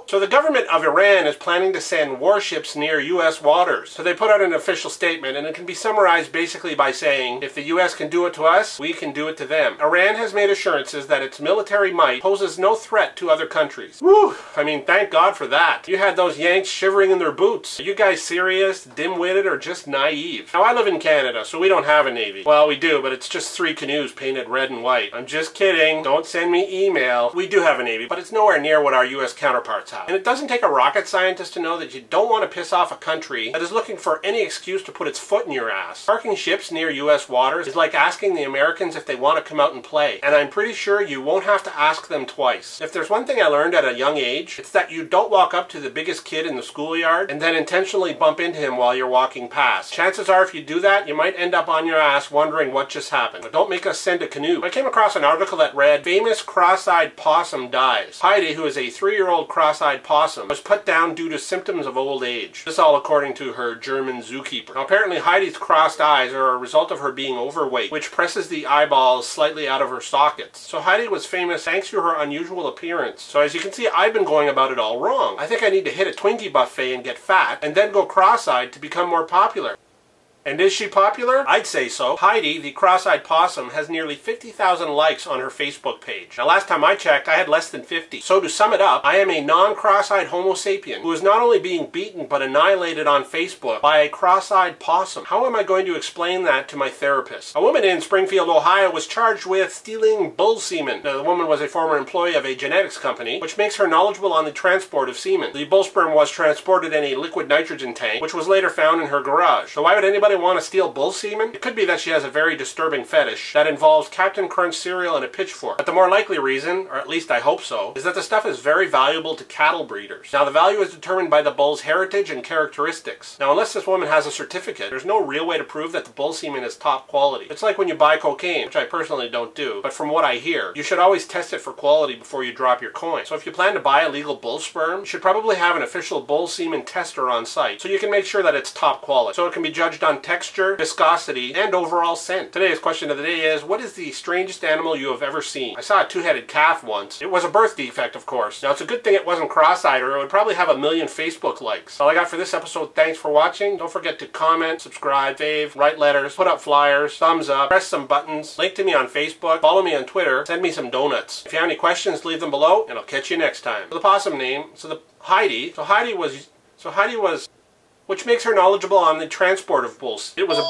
So the government of Iran is planning to send warships near U.S. waters. So they put out an official statement, and it can be summarized basically by saying, if the U.S. can do it to us, we can do it to them. Iran has made assurances that its military might poses no threat to other countries. Whew! I mean, thank God for that. You had those Yanks shivering in their boots. Are you guys serious, dim-witted, or just naive? Now, I live in Canada, so we don't have a navy. Well, we do, but it's just 3 canoes painted red and white. I'm just kidding. Don't send me email. We do have a navy, but it's nowhere near what our U.S. counterparts have. And it doesn't take a rocket scientist to know that you don't want to piss off a country that is looking for any excuse to put its foot in your ass. Parking ships near U.S. waters is like asking the Americans if they want to come out and play. And I'm pretty sure you won't have to ask them twice. If there's one thing I learned at a young age, it's that you don't walk up to the biggest kid in the schoolyard and then intentionally bump into him while you're walking past. Chances are if you do that, you might end up on your ass wondering what just happened. But don't make us send a canoe. I came across an article that read, "Famous cross-eyed possum dies." Heidi, who is a 3-year-old cross-eyed possum, was put down due to symptoms of old age. This all according to her German zookeeper. Now apparently Heidi's crossed eyes are a result of her being overweight, which presses the eyeballs slightly out of her sockets. So Heidi was famous thanks to her unusual appearance. So as you can see, I've been going about it all wrong. I think I need to hit a Twinkie buffet and get fat, and then go cross-eyed to become more popular. And is she popular? I'd say so. Heidi, the cross-eyed possum, has nearly 50,000 likes on her Facebook page. Now last time I checked, I had less than 50. So to sum it up, I am a non-cross-eyed homo sapien who is not only being beaten but annihilated on Facebook by a cross-eyed possum. How am I going to explain that to my therapist? A woman in Springfield, Ohio was charged with stealing bull semen. Now, the woman was a former employee of a genetics company, which makes her knowledgeable on the transport of semen. The bull sperm was transported in a liquid nitrogen tank, which was later found in her garage. So why would anybody want to steal bull semen? It could be that she has a very disturbing fetish that involves Captain Crunch cereal and a pitchfork. But the more likely reason, or at least I hope so, is that the stuff is very valuable to cattle breeders. Now the value is determined by the bull's heritage and characteristics. Now unless this woman has a certificate, there's no real way to prove that the bull semen is top quality. It's like when you buy cocaine, which I personally don't do, but from what I hear, you should always test it for quality before you drop your coin. So if you plan to buy illegal bull sperm, you should probably have an official bull semen tester on site so you can make sure that it's top quality. So it can be judged on texture, viscosity, and overall scent. Today's question of the day is, what is the strangest animal you have ever seen? I saw a 2-headed calf once. It was a birth defect, of course. Now, it's a good thing it wasn't cross-eyed, or it would probably have 1 million Facebook likes. All I got for this episode. Thanks for watching. Don't forget to comment, subscribe, fave, write letters, put up flyers, thumbs up, press some buttons, link to me on Facebook, follow me on Twitter, send me some donuts. If you have any questions, leave them below, and I'll catch you next time. So the possum name, Heidi was, which makes her knowledgeable on the transport of bulls. It was a